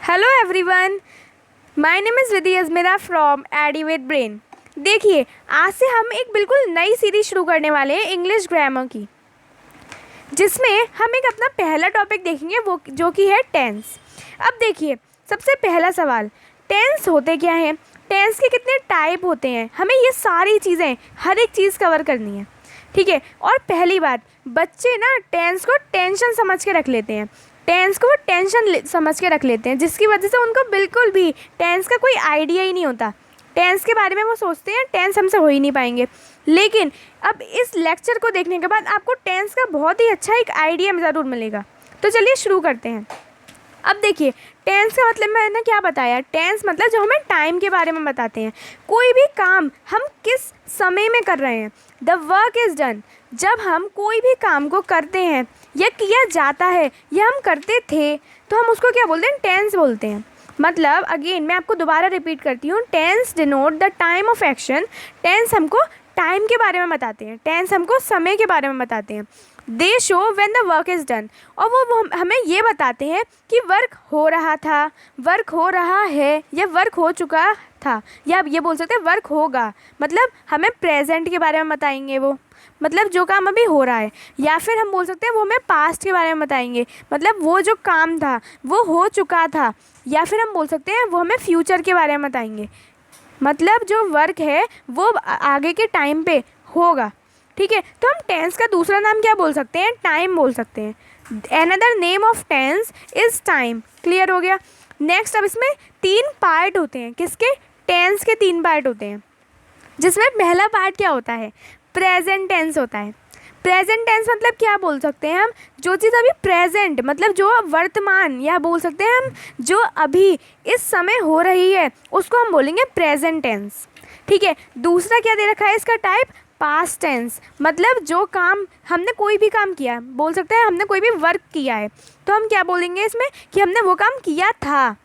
Hello everyone, my name is Riddhi Ajmera from AD with brain. देखिए, आज से हम एक बिल्कुल नई सीरीज शुरू करने वाले हैं इंग्लिश ग्रामर की, जिसमें हम एक अपना पहला टॉपिक देखेंगे वो जो कि है टेंस। अब देखिए, सबसे पहला सवाल, टेंस होते क्या हैं, टेंस के कितने टाइप होते हैं, हमें ये सारी चीज़ें हर एक चीज़ कवर करनी है, ठीक है। और पहली बात, बच्चे ना टेंस को टेंशन समझ के रख लेते हैं, टेंस को वो टेंशन समझ के रख लेते हैं, जिसकी वजह से उनको बिल्कुल भी टेंस का कोई आइडिया ही नहीं होता। टेंस के बारे में वो सोचते हैं टेंस हमसे हो ही नहीं पाएंगे। लेकिन अब इस लेक्चर को देखने के बाद आपको टेंस का बहुत ही अच्छा एक आइडिया ज़रूर मिलेगा। तो चलिए शुरू करते हैं। अब देखिए, टेंस का मतलब मैंने क्या बताया, टेंस मतलब जो हमें टाइम के बारे में बताते हैं, कोई भी काम हम किस समय में कर रहे हैं। द वर्क इज़ डन, जब हम कोई भी काम को करते हैं या किया जाता है या हम करते थे तो हम उसको क्या बोलते हैं, टेंस बोलते हैं। मतलब अगेन मैं आपको दोबारा रिपीट करती हूँ, tense denote the time of action. Tense हमको टाइम के बारे में बताते हैं, टेंस हमको समय के बारे में बताते हैं। दे show when the work is done, और वो हमें ये बताते हैं कि वर्क हो रहा था, वर्क हो रहा है या वर्क हो चुका था, या आप ये बोल सकते हैं वर्क होगा। मतलब हमें प्रेजेंट के बारे में बताएंगे वो, मतलब जो काम अभी हो रहा है, या फिर हम बोल सकते हैं वो हमें पास्ट के बारे में बताएंगे, मतलब वो जो काम था वो हो चुका था, या फिर हम बोल सकते हैं वो हमें फ्यूचर के बारे में बताएंगे, मतलब जो वर्क है वो आगे के टाइम पे होगा, ठीक है। तो हम टेंस का दूसरा नाम क्या बोल सकते हैं, टाइम बोल सकते हैं। Another name of tense is time. Clear हो गया। नेक्स्ट, अब इसमें 3 पार्ट होते हैं, किसके, टेंस के 3 पार्ट होते हैं, जिसमें पहला पार्ट क्या होता है, प्रेजेंट टेंस होता है। प्रेजेंट टेंस मतलब क्या बोल सकते हैं हम, जो चीज़ अभी प्रेजेंट मतलब जो वर्तमान, या बोल सकते हैं हम जो अभी इस समय हो रही है उसको हम बोलेंगे प्रेजेंट टेंस, ठीक है। दूसरा क्या दे रखा है इसका टाइप, पास्ट टेंस, मतलब जो काम हमने कोई भी काम किया, बोल सकते हैं हमने कोई भी वर्क किया है तो हम क्या बोलेंगे इसमें कि हमने वो काम किया था।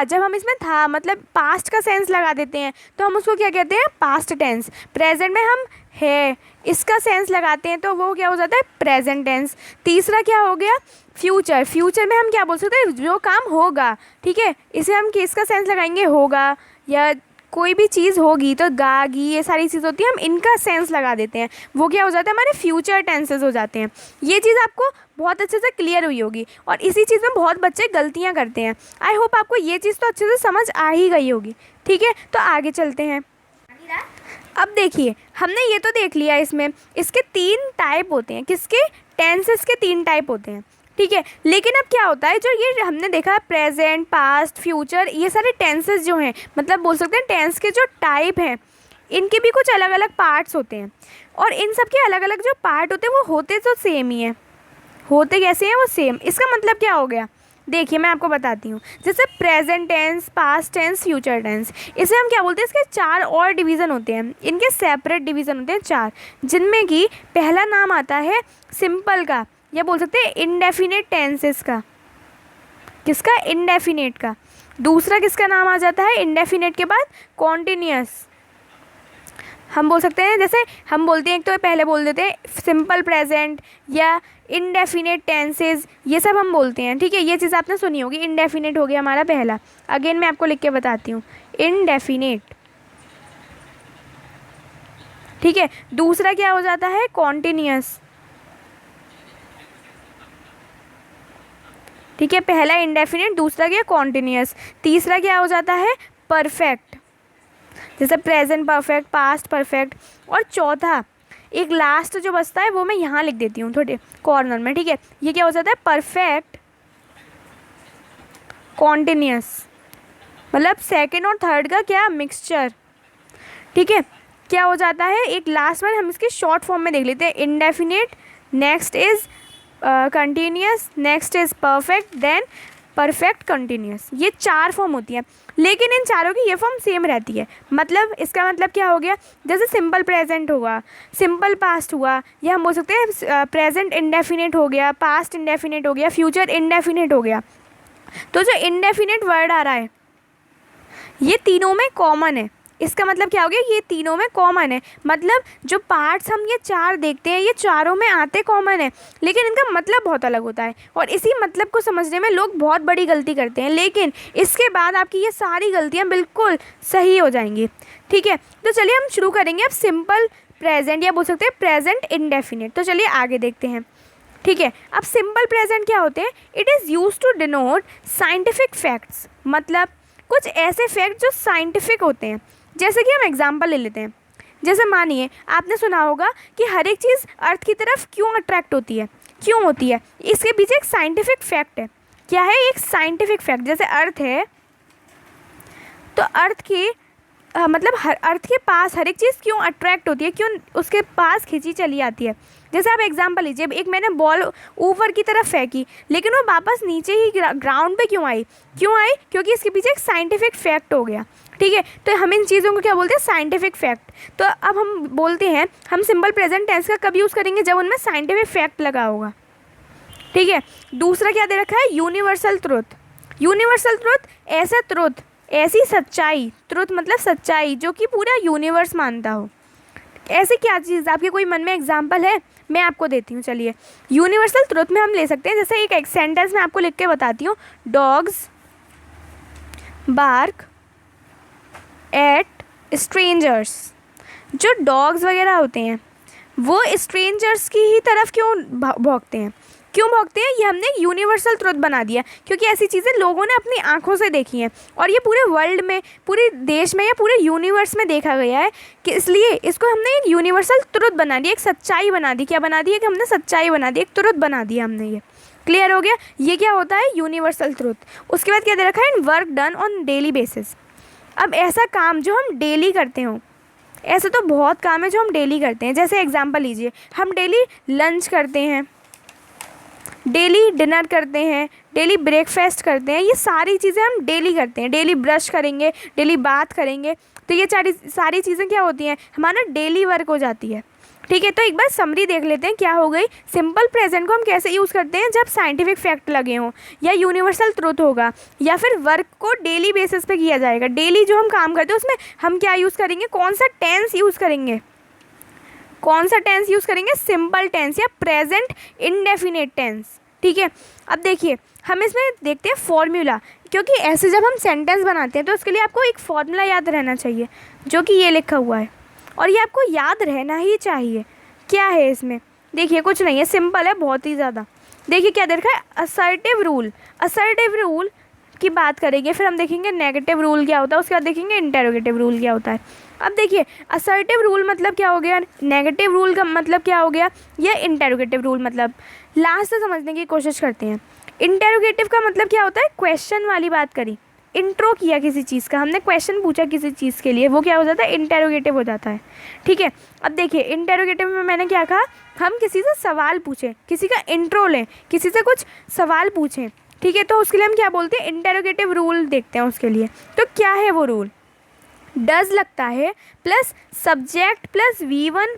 जब हम इसमें था मतलब पास्ट का सेंस लगा देते हैं तो हम उसको क्या कहते हैं, पास्ट टेंस। प्रेजेंट में हम है इसका सेंस लगाते हैं तो वो क्या हो जाता है, प्रेजेंट टेंस। तीसरा क्या हो गया, फ्यूचर। फ्यूचर में हम क्या बोल सकते हैं, जो काम होगा, ठीक है, इसे हम किसका सेंस लगाएंगे, होगा, या कोई भी चीज़ होगी तो गागी, ये सारी चीज़ होती है, हम इनका सेंस लगा देते हैं, वो क्या हो जाता है, हमारे फ्यूचर टेंसेस हो जाते हैं। ये चीज़ आपको बहुत अच्छे से क्लियर हुई होगी, और इसी चीज़ में बहुत बच्चे गलतियाँ करते हैं। आई होप आपको ये चीज़ तो अच्छे से समझ आ ही गई होगी, ठीक है। तो आगे चलते हैं। अब देखिए, हमने ये तो देख लिया, इसमें इसके 3 टाइप होते हैं, किसके, टेंसेस के 3 टाइप होते हैं, ठीक है। लेकिन अब क्या होता है, जो ये हमने देखा प्रेजेंट, पास्ट, फ्यूचर, ये सारे टेंसेस जो हैं, मतलब बोल सकते हैं टेंस के जो टाइप हैं, इनके भी कुछ अलग अलग पार्ट्स होते हैं, और इन सब के अलग अलग जो पार्ट होते हैं वो होते तो सेम ही हैं। होते कैसे हैं, वो सेम। इसका मतलब क्या हो गया, देखिए मैं आपको बताती हूँ। जैसे present tense, past tense, future tense, इसे हम क्या बोलते हैं, इसके 4 और डिवीज़न होते हैं, इनके सेपरेट डिवीज़न होते हैं 4, जिनमें कि पहला नाम आता है सिंपल का, या बोल सकते हैं इंडेफिनिट टेंसेस का। किसका, इंडेफिनिट का। दूसरा किसका नाम आ जाता है इंडेफिनिट के बाद, कॉन्टिन्यूअस। हम बोल सकते हैं, जैसे हम बोलते हैं एक तो पहले बोल देते हैं सिंपल प्रेजेंट या इंडेफिनिट टेंसेस, ये सब हम बोलते हैं, ठीक है। ये चीज़ आपने सुनी होगी, इंडेफिनिट हो गया हमारा पहला। अगेन मैं आपको लिख के बताती हूँ, इंडेफिनिट, ठीक है। दूसरा क्या हो जाता है, कॉन्टिन्यूअस, ठीक है। पहला इंडेफिनिट, दूसरा क्या, कॉन्टिन्यूअस। तीसरा क्या हो जाता है, परफेक्ट, जैसे प्रेजेंट परफेक्ट, पास्ट परफेक्ट। और चौथा एक लास्ट जो बचता है वो मैं यहाँ लिख देती हूँ थोड़े कॉर्नर में, ठीक है। ये क्या हो जाता है, परफेक्ट कॉन्टिन्यूअस, मतलब सेकंड और थर्ड का क्या, मिक्सचर, ठीक है। क्या हो जाता है, एक लास्ट बार हम इसकी शॉर्ट फॉर्म में देख लेते हैं, indefinite, next is continuous, next is perfect, then perfect continuous. ये 4 फॉर्म होती है, लेकिन इन चारों की ये फॉर्म सेम रहती है। मतलब इसका मतलब क्या हो गया, जैसे सिंपल प्रेजेंट हुआ, सिंपल पास्ट हुआ, या हम बोल सकते हैं प्रेजेंट इंडेफिनिट हो गया, पास्ट इंडेफिनिट हो गया, फ्यूचर इंडेफिनिट हो गया। तो जो इंडेफिनिट वर्ड आ रहा है ये तीनों में कॉमन है, इसका मतलब क्या हो गया, ये तीनों में कॉमन है। मतलब जो पार्ट्स हम ये चार देखते हैं ये चारों में आते कॉमन है, लेकिन इनका मतलब बहुत अलग होता है। और इसी मतलब को समझने में लोग बहुत बड़ी गलती करते हैं, लेकिन इसके बाद आपकी ये सारी गलतियाँ बिल्कुल सही हो जाएंगी। ठीक है, तो चलिए हम शुरू करेंगे अब सिंपल प्रेजेंट, या बोल सकते हैं प्रेजेंट इंडेफिनिट। तो चलिए आगे देखते हैं। ठीक है, अब सिंपल प्रेजेंट क्या होते हैं, it is use to denote scientific facts, मतलब कुछ ऐसे फैक्ट जो साइंटिफिक होते हैं। जैसे कि हम एग्जांपल ले लेते हैं, जैसे मानिए आपने सुना होगा कि हर एक चीज़ अर्थ की तरफ क्यों अट्रैक्ट होती है, क्यों होती है, इसके पीछे एक साइंटिफिक फैक्ट है। क्या है, एक साइंटिफिक फैक्ट। जैसे अर्थ है तो अर्थ की मतलब हर अर्थ के पास हर एक चीज़ क्यों अट्रैक्ट होती है, क्यों उसके पास खींची चली आती है। जैसे आप एग्जांपल लीजिए, एक मैंने बॉल ऊपर की तरफ फेंकी लेकिन वो वापस नीचे ही ग्राउंड पे क्यों आई, क्योंकि इसके पीछे एक साइंटिफिक फैक्ट हो गया। ठीक है, तो हम इन चीज़ों को क्या बोलते हैं, साइंटिफिक फैक्ट। तो अब हम बोलते हैं हम सिंपल प्रेजेंट टेंस का कब यूज़ करेंगे, जब उनमें साइंटिफिक फैक्ट लगा होगा। ठीक है, दूसरा क्या दे रखा है, यूनिवर्सल ट्रुथ। यूनिवर्सल ट्रुथ ऐसा ट्रुथ, ऐसी सच्चाई, ट्रुथ मतलब सच्चाई जो कि पूरा यूनिवर्स मानता हो। ऐसे क्या चीज़, आपके कोई मन में एग्जांपल है, मैं आपको देती हूँ। चलिए, यूनिवर्सल ट्रुथ में हम ले सकते हैं, जैसे एक सेंटेंस में आपको लिख के बताती हूँ, डॉग्स बार्क एट स्ट्रेंजर्स। जो डॉग्स वगैरह होते हैं वो स्ट्रेंजर्स की ही तरफ क्यों भौंकते हैं, ये हमने यूनिवर्सल ट्रुथ बना दिया, क्योंकि ऐसी चीज़ें लोगों ने अपनी आंखों से देखी हैं और ये पूरे वर्ल्ड में, पूरे देश में या पूरे यूनिवर्स में देखा गया है, कि इसलिए इसको हमने एक यूनिवर्सल ट्रुथ बना दी, एक सच्चाई बना दी। क्या बना दी है, कि हमने सच्चाई बना दी, एक ट्रुथ बना दिया हमने। ये क्लियर हो गया, ये क्या होता है, यूनिवर्सल ट्रुथ। उसके बाद क्या दे रखा है, in work done on daily basis. अब ऐसा काम जो हम डेली करते हो, ऐसे तो बहुत काम है जो हम डेली करते हैं। जैसे एग्जांपल लीजिए, हम डेली लंच करते हैं, डेली डिनर करते हैं, डेली ब्रेकफास्ट करते हैं, ये सारी चीज़ें हम डेली करते हैं। डेली ब्रश करेंगे, डेली बात करेंगे, तो ये सारी चीज़ें क्या होती हैं, हमारा डेली वर्क हो जाती है। ठीक है, तो एक बार समरी देख लेते हैं क्या हो गई। सिंपल प्रेजेंट को हम कैसे यूज़ करते हैं, जब साइंटिफिक फैक्ट लगे हों, या यूनिवर्सल ट्रुथ होगा, या फिर वर्क को डेली बेसिस पे किया जाएगा। डेली जो हम काम करते हैं उसमें हम क्या यूज़ करेंगे, कौन सा टेंस यूज़ करेंगे, सिंपल टेंस या प्रेजेंट इंडेफिनिट टेंस। ठीक है, अब देखिए हम इसमें देखते हैं फॉर्मूला, क्योंकि ऐसे जब हम सेंटेंस बनाते हैं तो उसके लिए आपको एक फॉर्मूला याद रहना चाहिए, जो कि ये लिखा हुआ है, और ये आपको याद रहना ही चाहिए। क्या है इसमें, देखिए कुछ नहीं है, सिंपल है बहुत ही ज़्यादा। देखिए क्या दे रखा है, असर्टिव रूल। असर्टिव रूल की बात करेंगे, फिर हम देखेंगे नेगेटिव रूल क्या होता है, उसके बाद देखेंगे इंटेरोगेटिव रूल क्या होता है। अब देखिए असर्टिव रूल मतलब क्या हो गया, नेगेटिव रूल का मतलब क्या हो गया, या इंटेरोगेटिव रूल मतलब, लास्ट से समझने की कोशिश करते हैं। इंटेरोगेटिव का मतलब क्या होता है, क्वेश्चन वाली बात करी, इंट्रो किया किसी चीज़ का, हमने क्वेश्चन पूछा किसी चीज़ के लिए, वो क्या हो जाता है, इंटेरोगेटिव हो जाता है। ठीक है, अब देखिए इंटेरोगेटिव में मैंने क्या कहा, हम किसी से सवाल पूछें, किसी का इंट्रो लें, किसी से कुछ सवाल पूछें। ठीक है, तो उसके लिए हम क्या बोलते हैं, इंटेरोगेटिव रूल देखते हैं उसके लिए। तो क्या है वो रूल, डज लगता है plus subject plus V1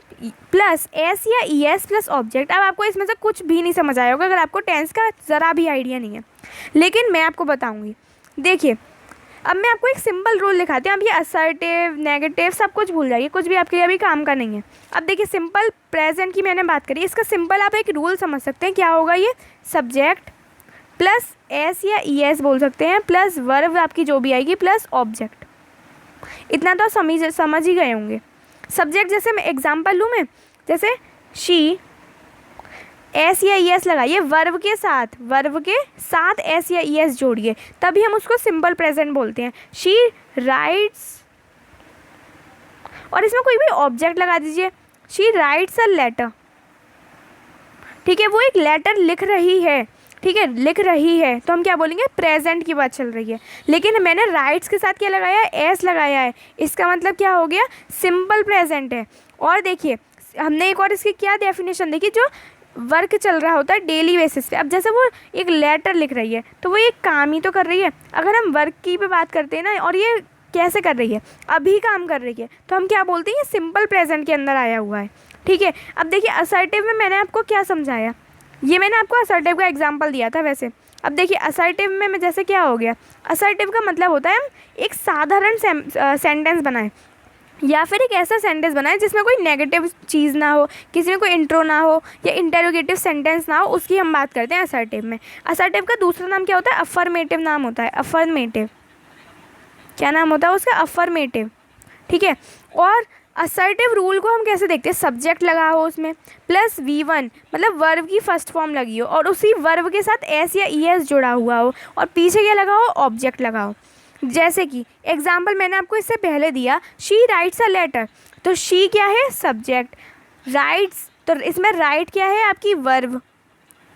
plus S या ES प्लस ऑब्जेक्ट। अब आपको इसमें से कुछ भी नहीं समझ आया होगा अगर आपको टेंस का ज़रा भी आइडिया नहीं है, लेकिन मैं आपको बताऊंगी। देखिए अब मैं आपको एक सिंपल रूल दिखाती हूँ, अब ये असर्टिव नेगेटिव सब कुछ भूल जाइए, कुछ भी आपके लिए अभी काम का नहीं है। अब देखिए सिंपल प्रेजेंट की मैंने बात करी, इसका सिंपल आप एक रूल समझ सकते हैं, क्या होगा ये, सब्जेक्ट प्लस एस या ES बोल सकते हैं, प्लस वर्ब आपकी जो भी आएगी, प्लस ऑब्जेक्ट। इतना तो समझ ही गए होंगे। सब्जेक्ट जैसे मैं एग्जांपल लूँ, मैं जैसे शी, एस या ES लगाइए, वर्ब के साथ एस या ES जोड़िए, तभी हम उसको सिंपल प्रेजेंट बोलते हैं। शी राइट्स, और इसमें कोई भी ऑब्जेक्ट लगा दीजिए, शी राइट्स अ लेटर। ठीक है, वो एक लेटर लिख रही है, ठीक है, लिख रही है, तो हम क्या बोलेंगे, प्रेजेंट की बात चल रही है। लेकिन मैंने राइट्स के साथ क्या लगाया है, एस लगाया है, इसका मतलब क्या हो गया, सिंपल प्रेजेंट है। और देखिए हमने एक और इसकी क्या डेफिनेशन देखी, जो वर्क चल रहा होता है डेली बेसिस पे। अब जैसे वो एक लेटर लिख रही है तो वो एक काम ही तो कर रही है। अगर हम वर्क की पे बात करते हैं ना, और ये कैसे कर रही है, अभी काम कर रही है, तो हम क्या बोलते हैं, ये सिंपल प्रेजेंट के अंदर आया हुआ है। ठीक है, अब देखिए असर्टिव में मैंने आपको क्या समझाया, ये मैंने आपको असर्टिव का एग्जांपल दिया था वैसे। अब देखिए असर्टिव में जैसे क्या हो गया, असर्टिव का मतलब होता है हम एक साधारण सेंटेंस बनाएं या फिर एक ऐसा सेंटेंस बनाएं जिसमें कोई नेगेटिव चीज़ ना हो, किसी में कोई इंट्रो ना हो या इंटेरोगेटिव सेंटेंस ना हो, उसकी हम बात करते हैं असर्टिव में। असर्टिव का दूसरा नाम क्या होता है, अफर्मेटिव नाम होता है। अफर्मेटिव क्या नाम होता है उसका, अफर्मेटिव। ठीक है, और असर्टिव रूल को हम कैसे देखते हैं, सब्जेक्ट लगा हो उसमें प्लस V1 मतलब वर्ब की फर्स्ट फॉर्म लगी हो और उसी वर्ब के साथ एस या ES जुड़ा हुआ हो और पीछे क्या लगा हो, ऑब्जेक्ट लगा हो। जैसे कि एग्जाम्पल मैंने आपको इससे पहले दिया, शी राइट्स अ लेटर, तो शी क्या है, सब्जेक्ट, राइट्स तो इसमें राइट क्या है आपकी वर्ब,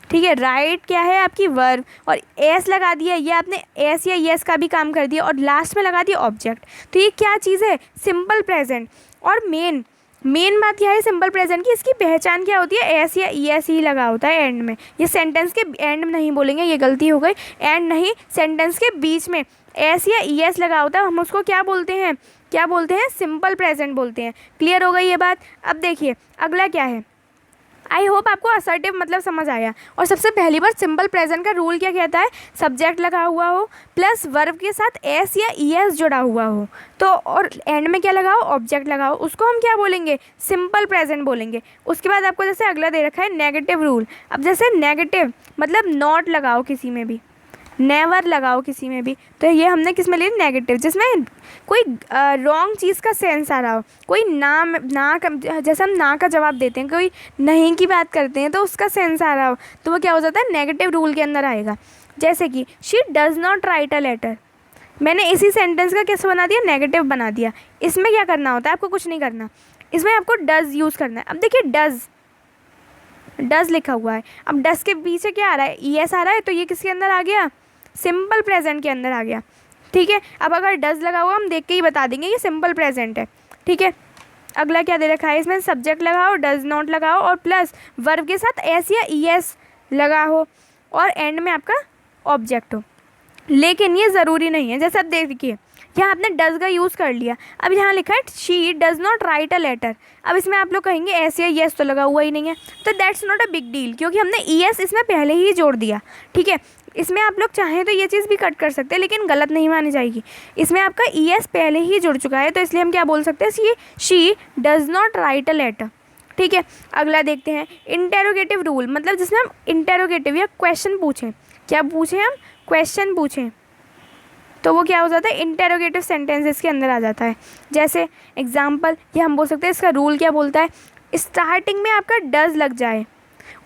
ठीक है, राइट क्या है आपकी वर्ब, और एस लगा दिया, ये आपने एस या यस का भी काम कर दिया और लास्ट में लगा दिया ऑब्जेक्ट। तो ये क्या चीज़ है, सिंपल प्रेजेंट। और मेन बात क्या है सिंपल प्रेजेंट की, इसकी पहचान क्या होती है, एस या ES ही लगा होता है एंड में। ये सेंटेंस के एंड में नहीं बोलेंगे, ये गलती हो गई, एंड नहीं, सेंटेंस के बीच में एस या ES लगा होता है, हम उसको क्या बोलते हैं, क्या बोलते हैं, सिंपल प्रेजेंट बोलते हैं। क्लियर हो गई ये बात। अब देखिए अगला क्या है, आई होप आपको असर्टिव मतलब समझ आया। और सबसे पहली बार सिंपल प्रेजेंट का रूल क्या कहता है, सब्जेक्ट लगा हुआ हो प्लस वर्ब के साथ एस या ES जुड़ा हुआ हो, तो और एंड में क्या लगाओ, ऑब्जेक्ट लगाओ, उसको हम क्या बोलेंगे, सिंपल प्रेजेंट बोलेंगे। उसके बाद आपको जैसे अगला दे रखा है नेगेटिव रूल। अब जैसे नेगेटिव मतलब नॉट लगाओ किसी में भी, नेवर लगाओ किसी में भी, तो ये हमने किस में ली, नेगेटिव, जिसमें कोई रॉन्ग चीज़ का सेंस आ रहा हो, कोई जैसे हम ना का जवाब देते हैं, कोई नहीं की बात करते हैं तो उसका सेंस आ रहा हो, तो वो क्या हो जाता है, नेगेटिव रूल के अंदर आएगा। जैसे कि she does not write a letter, मैंने इसी सेंटेंस का कैसे बना दिया, नेगेटिव बना दिया। इसमें क्या करना होता है, आपको कुछ नहीं करना, इसमें आपको डज़ यूज़ करना है। अब देखिए डज़ लिखा हुआ है, अब डज़ के पीछे क्या आ रहा है, ES आ रहा है, तो ये किसके अंदर आ गया, सिंपल प्रेजेंट के अंदर आ गया। ठीक है, अब अगर डज़ लगा हुआ हम देख के ही बता देंगे ये सिंपल प्रेजेंट है। ठीक है, अगला क्या दे रखा है, इसमें सब्जेक्ट लगाओ, डज़ नॉट लगाओ और प्लस वर्ब के साथ एस या ES लगा हो और एंड में आपका ऑब्जेक्ट हो। लेकिन ये ज़रूरी नहीं है, जैसे अब देखिए यहाँ आपने डज़ का यूज़ कर लिया, अब यहाँ लिखा है she does not write a letter, अब इसमें आप लोग कहेंगे एस या ES तो लगा हुआ ही नहीं है, तो that's not a big deal, क्योंकि हमने ES इसमें पहले ही जोड़ दिया। ठीक है, इसमें आप लोग चाहें तो ये चीज़ भी कट कर सकते हैं, लेकिन गलत नहीं मानी जाएगी, इसमें आपका ES पहले ही जुड़ चुका है, तो इसलिए हम क्या बोल सकते हैं, she does not write a letter. ठीक है, अगला देखते हैं इंटेरोगेटिव रूल, मतलब जिसमें हम इंटेरोगेटिव या क्वेश्चन पूछें, क्या पूछें हम, क्वेश्चन पूछें, तो वो क्या हो जाता है, इंटेरोगेटिव सेंटेंसेस के अंदर आ जाता है। जैसे एग्जाम्पल ये हम बोल सकते हैं, इसका रूल क्या बोलता है, स्टार्टिंग में आपका डज़ लग जाए,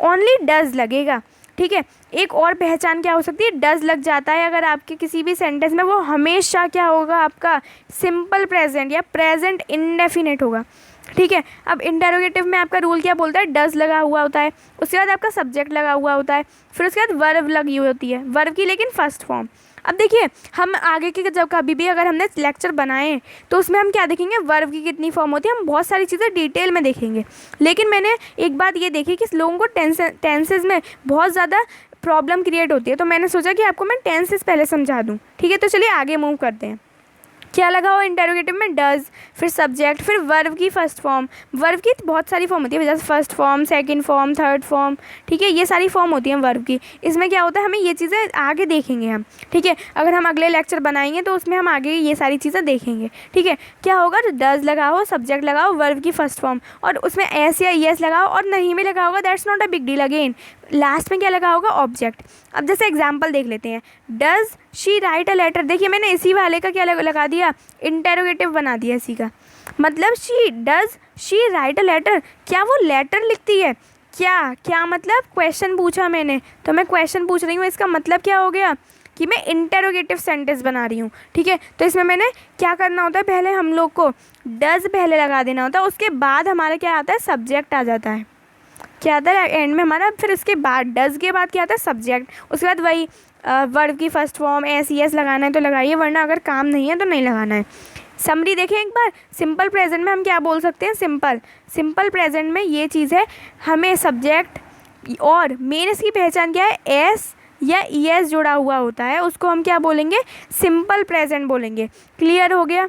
ओनली डज़ लगेगा। ठीक है, एक और पहचान क्या हो सकती है, डज़ लग जाता है अगर आपके किसी भी सेंटेंस में, वो हमेशा क्या होगा आपका, सिंपल प्रेजेंट या प्रेजेंट इंडेफिनिट होगा। ठीक है, अब इंटेरोगेटिव में आपका रूल क्या बोलता है, डज़ लगा हुआ होता है, उसके बाद आपका सब्जेक्ट लगा हुआ होता है, फिर उसके बाद वर्ब लगी हुई होती है, वर्ब की लेकिन फर्स्ट फॉर्म। अब देखिए हम आगे के जब कभी भी अगर हमने लेक्चर बनाए तो उसमें हम क्या देखेंगे, वर्ब की कितनी फॉर्म होती है, हम बहुत सारी चीज़ें डिटेल में देखेंगे। लेकिन मैंने एक बात ये देखी कि लोगों को टेंसेज में बहुत ज़्यादा प्रॉब्लम क्रिएट होती है, तो मैंने सोचा कि आपको मैं टेंसेज पहले समझा दूँ। ठीक है, तो चलिए आगे मूव करते हैं। क्या लगा हो इंटेरोगेटिव में, डज़, फिर सब्जेक्ट, फिर वर्ब की फर्स्ट फॉर्म, वर्ब की बहुत सारी फॉर्म होती है, जैसे first form, second form, third form. ठीक है, ये सारी फॉर्म होती हैं वर्ब की। इसमें क्या होता है, हमें ये चीज़ें आगे देखेंगे हम। ठीक है, अगर हम अगले लेक्चर बनाएंगे तो उसमें हम आगे ये सारी चीज़ें देखेंगे। ठीक है, क्या होगा, डज़ लगाओ, सब्जेक्ट लगाओ, वर्ब की फर्स्ट फॉर्म, और उसमें एस या ES लगाओ, और नहीं में लगा होगा that's not a big deal, again last में क्या लगा होगा, ऑब्जेक्ट। अब जैसे एग्जाम्पल देख लेते हैं, does she write a letter, देखिए मैंने इसी वाले का क्या लगा दिया, इंटेरोगेटिव बना दिया इसी का, मतलब शी राइट अ लेटर, क्या वो लेटर लिखती है, क्या मतलब क्वेश्चन पूछा मैंने, तो मैं क्वेश्चन पूछ रही हूँ, इसका मतलब क्या हो गया कि मैं इंटेरोगेटिव सेंटेंस बना रही हूँ। ठीक है, तो इसमें मैंने क्या करना होता है, पहले हम लोग को डज़ पहले लगा देना होता है, उसके बाद हमारा क्या आता है, सब्जेक्ट आ जाता है, क्या आता है एंड में हमारा, फिर उसके बाद डज़ के बाद क्या आता है, सब्जेक्ट, उसके बाद वही वर्ब की फर्स्ट फॉर्म, एस ES लगाना है तो लगाइए, वरना अगर काम नहीं है तो नहीं लगाना है। समरी देखें एक बार, सिंपल प्रेजेंट में हम क्या बोल सकते हैं, सिंपल प्रेजेंट में ये चीज़ है, हमें सब्जेक्ट और मेन इसकी पहचान क्या है, एस या ES जुड़ा हुआ होता है, उसको हम क्या बोलेंगे, सिंपल प्रेजेंट बोलेंगे। क्लियर हो गया।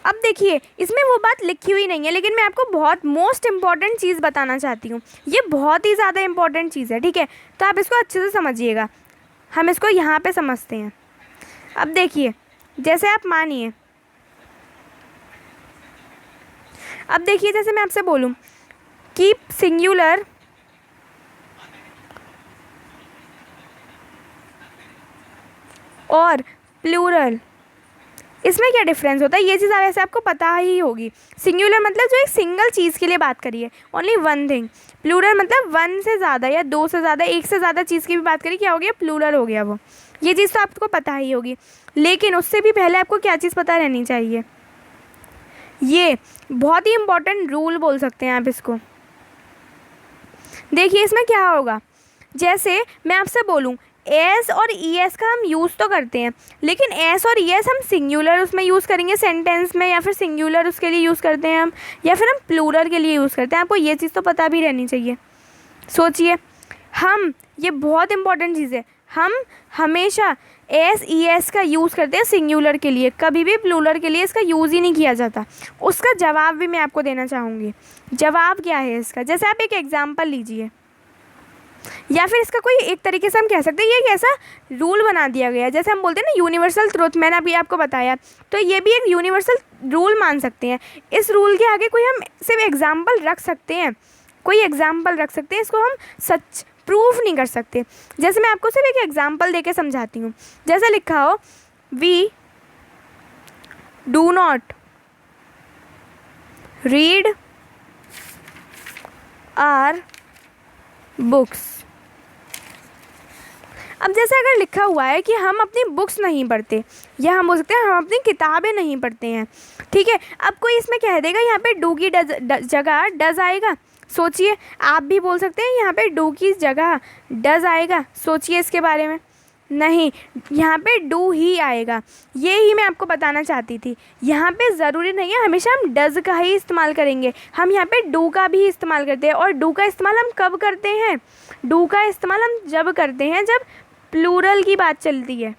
अब देखिए इसमें वो बात लिखी हुई नहीं है, लेकिन मैं आपको बहुत मोस्ट इम्पॉर्टेंट चीज़ बताना चाहती हूँ, ये बहुत ही ज़्यादा इम्पॉर्टेंट चीज़ है। ठीक है, तो आप इसको अच्छे से समझिएगा। हम इसको यहाँ पे समझते हैं। अब देखिए, जैसे आप मानिए, अब देखिए जैसे मैं आपसे बोलूँ कि सिंगुलर और प्लूरल, इसमें क्या डिफरेंस होता है, ये चीज़ वैसे आपको पता ही होगी। सिंगुलर मतलब जो एक सिंगल चीज़ के लिए बात करिए, ओनली वन थिंग। प्लूरल मतलब वन से ज़्यादा या दो से ज़्यादा, एक से ज़्यादा चीज़ की भी बात करिए, क्या हो गया, प्लूरल हो गया वो। ये चीज़ तो आपको पता ही होगी, लेकिन उससे भी पहले आपको क्या चीज़ पता रहनी चाहिए, ये बहुत ही इंपॉर्टेंट रूल बोल सकते हैं आप इसको। देखिए इसमें क्या होगा, जैसे मैं आपसे बोलूँ एस और ई एस का हम यूज़ तो करते हैं, लेकिन एस और ई एस हम सिंगुलर उसमें यूज़ करेंगे सेंटेंस में, या फिर सिंगुलर उसके लिए यूज़ करते हैं हम, या फिर हम प्लूरल के लिए यूज़ करते हैं। आपको ये चीज़ तो पता भी रहनी चाहिए। सोचिए, हम, ये बहुत इंपॉर्टेंट चीज़ है, हम हमेशा एस ई एस का यूज़ करते हैं सिंगुलर के लिए, कभी भी प्लूरल के लिए इसका यूज़ ही नहीं किया जाता। उसका जवाब भी मैं आपको देना चाहूँगी। जवाब क्या है इसका, जैसे आप एक एग्जाम्पल लीजिए, या फिर इसका कोई एक तरीके से हम कह सकते हैं ये एक ऐसा रूल बना दिया गया है, जैसे हम बोलते हैं ना यूनिवर्सल ट्रुथ, मैंने अभी आपको बताया, तो ये भी एक यूनिवर्सल रूल मान सकते हैं। इस रूल के आगे कोई हम सिर्फ एग्जाम्पल रख सकते हैं, कोई एग्जाम्पल रख सकते हैं, इसको हम सच प्रूफ नहीं कर सकते। जैसे मैं आपको सिर्फ एक एग्जाम्पल देके समझाती हूँ। जैसे लिखा हो, we do not read our books. अब जैसे अगर लिखा हुआ है कि हम अपनी बुक्स नहीं पढ़ते, या हम बोल सकते हैं हम अपनी किताबें नहीं पढ़ते हैं, ठीक है। अब कोई इसमें कह देगा यहाँ पे डू की जगह डज आएगा, सोचिए। आप भी बोल सकते हैं यहाँ पे डू की जगह डज आएगा, सोचिए इसके बारे में। नहीं, यहाँ पे डू ही आएगा। ये ही मैं आपको बताना चाहती थी, यहाँ पे ज़रूरी नहीं है हमेशा हम डज का ही इस्तेमाल करेंगे, हम यहाँ पे डू का भी इस्तेमाल करते हैं। और डू का इस्तेमाल हम कब करते हैं, डू का इस्तेमाल हम जब करते हैं जब प्लूरल की बात चलती है।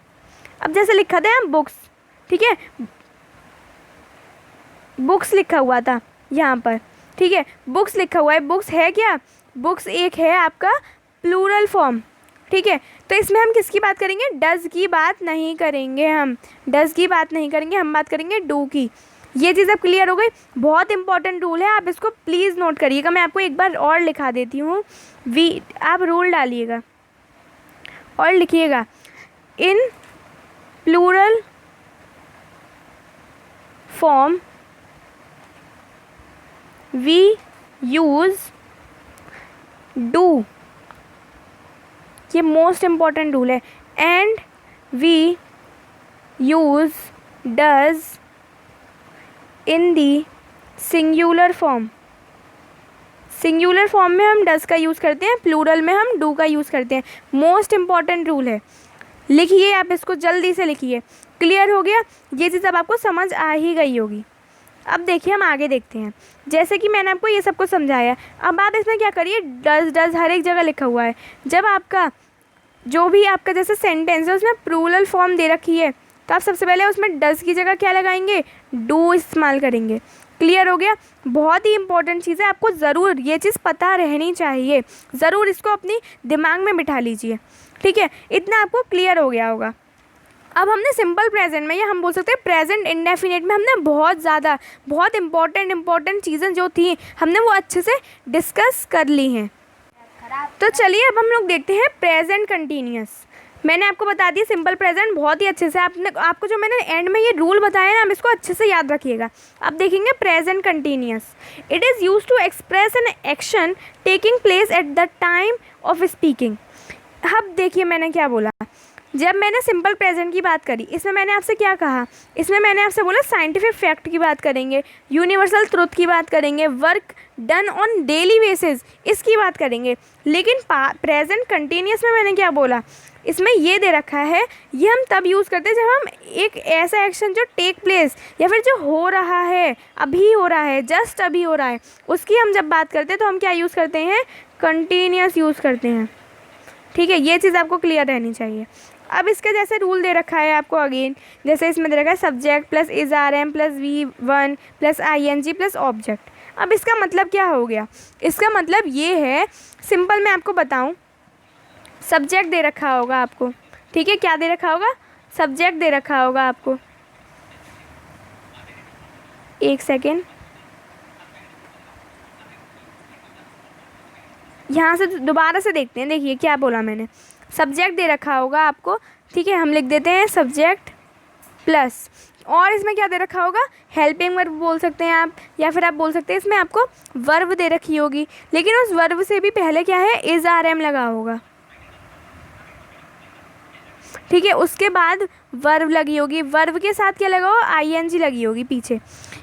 अब जैसे लिखा था हम बुक्स, ठीक है, बुक्स लिखा हुआ था यहाँ पर, ठीक है, बुक्स लिखा हुआ है, बुक्स है क्या, बुक्स एक है आपका प्लूरल फॉर्म, ठीक है। तो इसमें हम किसकी बात करेंगे, डज की बात नहीं करेंगे, हम डज की बात नहीं करेंगे, हम बात करेंगे डू की। ये चीज़ अब क्लियर हो गई। बहुत इंपॉर्टेंट रूल है, आप इसको प्लीज़ नोट करिएगा। मैं आपको एक बार और लिखा देती हूँ, वी, आप रूल डालिएगा और लिखिएगा, in plural form we use do, ये मोस्ट इम्पॉर्टेंट रूल है, and we use does in the singular form. Singular form में हम डज का यूज़ करते हैं, प्लूरल में हम डू का यूज़ करते हैं। मोस्ट इम्पॉर्टेंट रूल है, लिखिए आप इसको, जल्दी से लिखिए। क्लियर हो गया, ये चीज़ अब आपको समझ आ ही गई होगी। अब देखिए हम आगे देखते हैं। जैसे कि मैंने आपको ये सब कुछ समझाया, अब आप इसमें क्या करिए, डज डज हर एक जगह लिखा हुआ है। जब आपका जो भी आपका जैसे सेंटेंस है उसमें प्लूरल फॉर्म दे रखी है, तो आप सबसे पहले उसमें डज की जगह क्या लगाएंगे, डू इस्तेमाल करेंगे। क्लियर हो गया, बहुत ही इंपॉर्टेंट चीज़ है, आपको ज़रूर ये चीज़ पता रहनी चाहिए, ज़रूर इसको अपनी दिमाग में बिठा लीजिए, ठीक है। इतना आपको क्लियर हो गया होगा। अब हमने सिंपल प्रेजेंट में, या हम बोल सकते हैं प्रेजेंट इंडेफिनिट में, हमने बहुत इंपॉर्टेंट चीज़ें जो थी हमने वो अच्छे से डिस्कस कर ली हैं। तो चलिए अब हम लोग देखते हैं प्रेजेंट कंटिन्यूअस। मैंने आपको बता दिया सिंपल प्रेजेंट बहुत ही अच्छे से, आपको जो मैंने एंड में ये रूल बताया ना, आप इसको अच्छे से याद रखिएगा। अब देखेंगे present continuous. It is used to express an action taking place at the time of speaking. अब देखिए मैंने क्या बोला, जब मैंने सिंपल प्रेजेंट की बात करी, इसमें मैंने आपसे क्या कहा, इसमें मैंने आपसे बोला साइंटिफिक फैक्ट की बात करेंगे, यूनिवर्सल ट्रुथ की बात करेंगे, work done on daily basis इसकी बात करेंगे। लेकिन प्रेजेंट कंटिन्यूअस में मैंने क्या बोला, इसमें ये दे रखा है, ये हम तब यूज़ करते हैं जब हम एक ऐसा एक्शन जो टेक प्लेस या फिर जो हो रहा है, अभी हो रहा है, जस्ट अभी हो रहा है, उसकी हम जब बात करते हैं तो हम क्या यूज़ करते हैं, कंटिन्यूअस यूज़ करते हैं, ठीक है। ये चीज़ आपको क्लियर रहनी चाहिए। अब इसके जैसे रूल दे रखा है आपको अगेन, जैसे इसमें दे रखा है subject plus is are am plus V1 plus ING plus object. अब इसका मतलब क्या हो गया, इसका मतलब ये है, सिंपल मैं आपको बताऊं, सब्जेक्ट दे रखा होगा आपको, ठीक है, क्या दे रखा होगा, सब्जेक्ट दे रखा होगा आपको। एक सेकेंड, यहाँ से दोबारा से देखते हैं। देखिए क्या बोला मैंने, सब्जेक्ट दे रखा होगा आपको, ठीक है, हम लिख देते हैं सब्जेक्ट प्लस, और इसमें क्या दे रखा होगा, हेल्पिंग वर्ब बोल सकते हैं आप, या फिर आप बोल सकते हैं इसमें आपको वर्ब दे रखी होगी, लेकिन उस वर्ब से भी पहले क्या है, इज आर एम लगा होगा, ठीक है। उसके बाद वर्ब लगी होगी, वर्ब के साथ क्या लगा होगा, आई एन जी लगी होगी पीछे।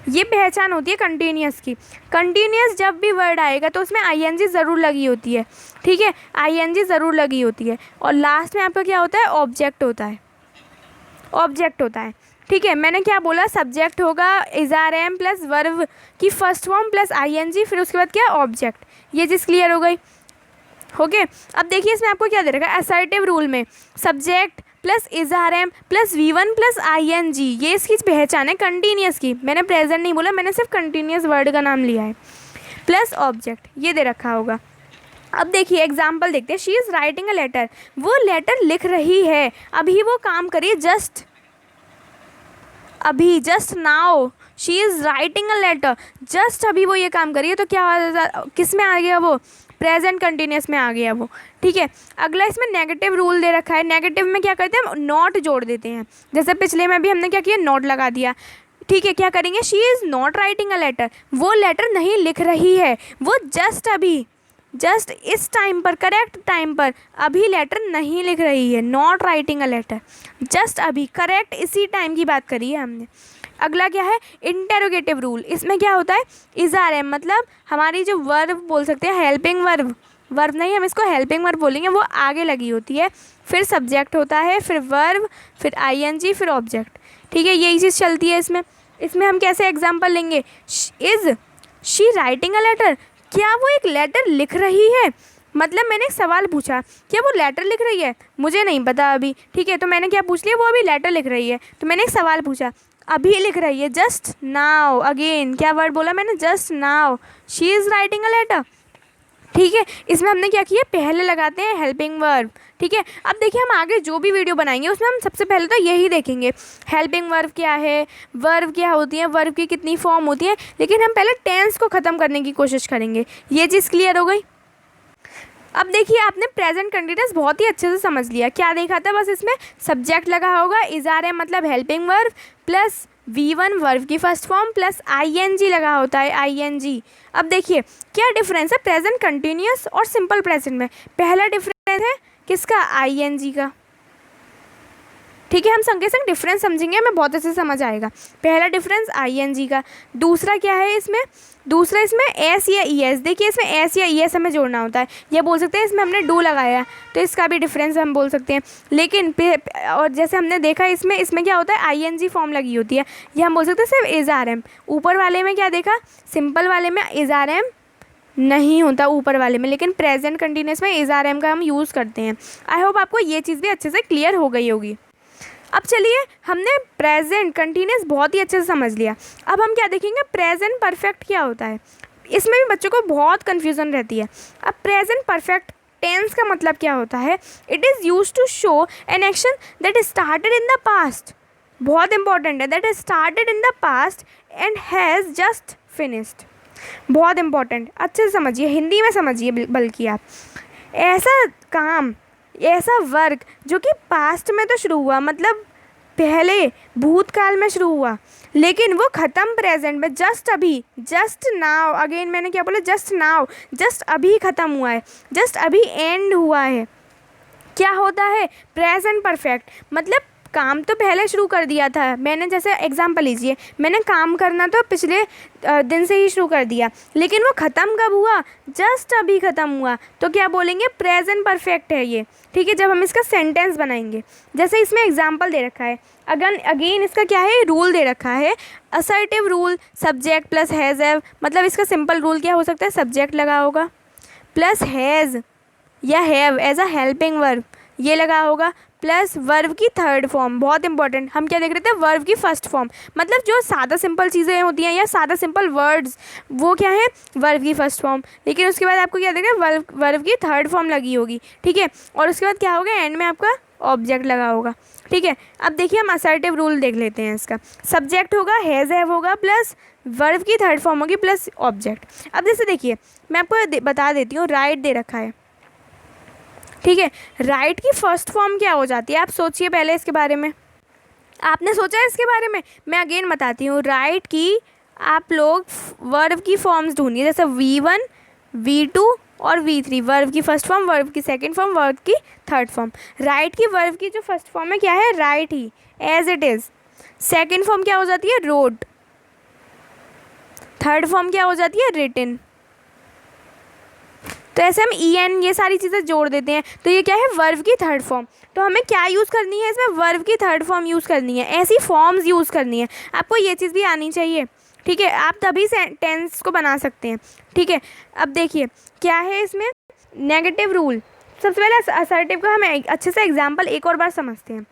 ये पहचान होती है कंटिन्यूअस की। कंटिन्यूअस जब भी वर्ड आएगा तो उसमें आई एन जी ज़रूर लगी होती है, ठीक है, आई एन जी ज़रूर लगी होती है। और लास्ट में आपका क्या होता है, ऑब्जेक्ट होता है, ऑब्जेक्ट होता है, ठीक है। मैंने क्या बोला, सब्जेक्ट होगा is are am plus verb की first form plus I N G, फिर उसके बाद क्या, ऑब्जेक्ट। ये चीज़ क्लियर हो गई, ओके। अब देखिए इसमें आपको क्या दे रखा है, असर्टिव रूल में subject plus is are am plus V one plus I N G, ये इसकी पहचान है कंटिन्यूअस की। मैंने प्रेजेंट नहीं बोला, मैंने सिर्फ कंटिन्यूअस वर्ड का नाम लिया है, प्लस ऑब्जेक्ट, ये दे रखा होगा। अब देखिए एग्जाम्पल देखते हैं। She is writing a letter, वो लेटर लिख रही है, अभी वो काम करिए, जस्ट अभी, just now she is writing a letter, just अभी वो ये काम करिए, तो क्या किस में आ गया वो, प्रेजेंट कंटिन्यूअस में आ गया वो, ठीक है। अगला इसमें नेगेटिव रूल दे रखा है। नेगेटिव में क्या करते हैं, नॉट जोड़ देते हैं, जैसे पिछले में भी हमने क्या किया, नॉट लगा दिया, ठीक है। क्या करेंगे, she is not writing a letter, वो लेटर नहीं लिख रही है, वो जस्ट अभी, जस्ट इस टाइम पर, करेक्ट टाइम पर अभी लेटर नहीं लिख रही है, not writing a letter, just अभी, करेक्ट इसी टाइम की बात करी है हमने। अगला क्या है, इंटेरोगेटिव रूल। इसमें क्या होता है, इज आर एम मतलब हमारी जो वर्ब बोल सकते हैं, हेल्पिंग वर्ब, वर्ब नहीं हम इसको हेल्पिंग वर्ब बोलेंगे, वो आगे लगी होती है, फिर सब्जेक्ट होता है, फिर वर्ब, फिर आई एन जी, फिर ऑब्जेक्ट, ठीक है। यही चीज़ चलती है इसमें। इसमें हम कैसे एग्जाम्पल लेंगे, is she writing a letter, क्या वो एक लेटर लिख रही है, मतलब मैंने एक सवाल पूछा, क्या वो लेटर लिख रही है, मुझे नहीं पता अभी, ठीक है, तो मैंने क्या पूछ लिया, वो अभी लेटर लिख रही है, तो मैंने एक सवाल पूछा, अभी लिख रही है, जस्ट नाउ, अगेन क्या वर्ड बोला मैंने, just now she is writing a letter, ठीक है। इसमें हमने क्या किया, पहले लगाते हैं हेल्पिंग वर्ब, ठीक है। अब देखिए हम आगे जो भी वीडियो बनाएंगे उसमें हम सबसे पहले तो यही देखेंगे, हेल्पिंग वर्ब क्या है, वर्ब क्या होती है, वर्ब की कितनी फॉर्म होती है, लेकिन हम पहले टेंस को ख़त्म करने की कोशिश करेंगे। ये चीज़ क्लियर हो गई। अब देखिए आपने प्रेजेंट कंटिन्यूअस बहुत ही अच्छे से समझ लिया। क्या देखा था, बस इसमें सब्जेक्ट लगा होगा, इज आर एम मतलब helping verb plus V one verb की first form plus I N G लगा होता है, आई एन जी। अब देखिए क्या डिफरेंस है प्रेजेंट कंटिन्यूअस और सिंपल प्रेजेंट में। पहला डिफरेंस है किसका, आई एन जी का, ठीक है। हम संग के संग डिफरेंस समझेंगे, हमें बहुत अच्छे से समझ आएगा। पहला डिफरेंस आई एन जी का। दूसरा क्या है इसमें, दूसरा इसमें एस या ई एस। देखिए इसमें एस या ई एस हमें जोड़ना होता है, ये बोल सकते हैं इसमें हमने डू लगाया तो इसका भी डिफरेंस हम बोल सकते हैं। लेकिन और जैसे हमने देखा इसमें क्या होता है, आई एन जी फॉर्म लगी होती है, ये हम बोल सकते हैं सिर्फ इज़ आर एम। ऊपर वाले में क्या देखा, सिंपल वाले में इज़ आर एम नहीं होता ऊपर वाले में, लेकिन प्रेजेंट कंटिन्यूअस में इज़ आर एम का हम यूज़ करते हैं। आई होप आपको ये चीज़ भी अच्छे से क्लियर हो गई होगी। अब चलिए हमने प्रेजेंट कंटिन्यूअस बहुत ही अच्छे से समझ लिया। अब हम क्या देखेंगे, प्रेजेंट परफेक्ट क्या होता है। इसमें भी बच्चों को बहुत कन्फ्यूज़न रहती है। अब प्रेजेंट परफेक्ट टेंस का मतलब क्या होता है, it is use to show an action that started in the past, बहुत इंपॉर्टेंट है, that started in the past and has just finished. बहुत इंपॉर्टेंट, अच्छे से समझिए, हिंदी में समझिए बल्कि आप। ऐसा काम, ऐसा वर्क जो कि पास्ट में तो शुरू हुआ, मतलब पहले भूतकाल में शुरू हुआ, लेकिन वो ख़त्म प्रेजेंट में, जस्ट अभी, जस्ट नाउ, अगेन मैंने क्या बोला, जस्ट नाउ, जस्ट अभी ख़त्म हुआ है, जस्ट अभी एंड हुआ है। क्या होता है प्रेजेंट परफेक्ट, मतलब काम तो पहले शुरू कर दिया था मैंने। जैसे एग्जांपल लीजिए, मैंने काम करना तो पिछले दिन से ही शुरू कर दिया, लेकिन वो ख़त्म कब हुआ, जस्ट अभी ख़त्म हुआ, तो क्या बोलेंगे, प्रेजेंट परफेक्ट है ये, ठीक है। जब हम इसका सेंटेंस बनाएंगे, जैसे इसमें एग्जांपल दे रखा है, अगेन इसका क्या है, रूल दे रखा है, assertive rule, subject plus has have, मतलब इसका सिंपल रूल क्या हो सकता है, सब्जेक्ट लगा होगा प्लस हैज़ या have as a helping verb, ये लगा होगा, प्लस वर्ब की थर्ड फॉर्म, बहुत इंपॉर्टेंट, हम क्या देख रहे थे, वर्ब की फर्स्ट फॉर्म, मतलब जो सादा सिंपल चीज़ें होती हैं या सादा सिंपल वर्ड्स, वो क्या है, वर्ब की फर्स्ट फॉर्म। लेकिन उसके बाद आपको क्या देगा, वर्ब की थर्ड फॉर्म लगी होगी, ठीक है। और उसके बाद क्या होगा, एंड में आपका ऑब्जेक्ट लगा होगा। ठीक है, अब देखिए हम असर्टिव रूल देख लेते हैं इसका। सब्जेक्ट होगा, हैज़ हैव होगा, प्लस वर्ब की थर्ड फॉर्म होगी प्लस ऑब्जेक्ट। अब जैसे देखिए मैं आपको बता देती हूँ, राइट दे रखा है। ठीक है, राइट की फर्स्ट फॉर्म क्या हो जाती है, आप सोचिए पहले इसके बारे में। आपने सोचा है इसके बारे में? मैं अगेन बताती हूँ। राइट की आप लोग वर्ब की फॉर्म्स ढूंढिए, जैसे V1, V2 और V3। वर्ब की फर्स्ट फॉर्म, वर्ब की सेकंड फॉर्म, वर्ब की थर्ड फॉर्म। राइट की वर्ब की जो फर्स्ट फॉर्म है क्या है, राइट ही, as it is. Second form क्या हो जाती है, रोट। थर्ड फॉर्म क्या हो जाती है, रिटन। तो ऐसे हम EN ये सारी चीज़ें जोड़ देते हैं, तो ये क्या है, वर्ब की थर्ड फॉर्म। तो हमें क्या यूज़ करनी है इसमें, वर्ब की थर्ड फॉर्म यूज़ करनी है, ऐसी फॉर्म्स यूज़ करनी है। आपको ये चीज़ भी आनी चाहिए। ठीक है, आप तभी टेंस को बना सकते हैं। ठीक है, अब देखिए क्या है इसमें, नेगेटिव रूल। सबसे पहले असर्टिव का हम अच्छे से एग्जाम्पल एक और बार समझते हैं।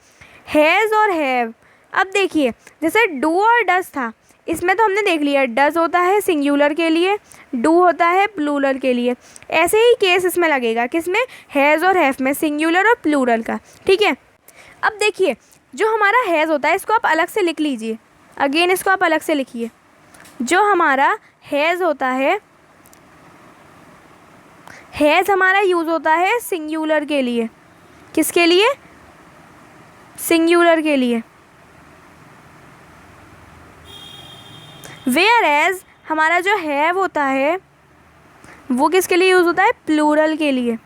हैज़ और हैव। अब देखिए जैसे डू और डज था, इसमें तो हमने देख लिया, डज होता है सिंगुलर के लिए, डू होता है प्लूरल के लिए। ऐसे ही केस इसमें लगेगा, किसमें, हैज़ और हैव में, सिंगुलर और प्लूरल का। ठीक है, अब देखिए जो हमारा हैज़ होता है इसको आप अलग से लिख लीजिए। अगेन इसको आप अलग से लिखिए। जो हमारा हैज़ होता है, हैज़ हमारा यूज़ होता है सिंगुलर के लिए। किसके लिए, सिंगुलर के लिए। वेयर एज हमारा जो हैव होता है वो किसके लिए यूज़ होता है, प्लूरल के लिए।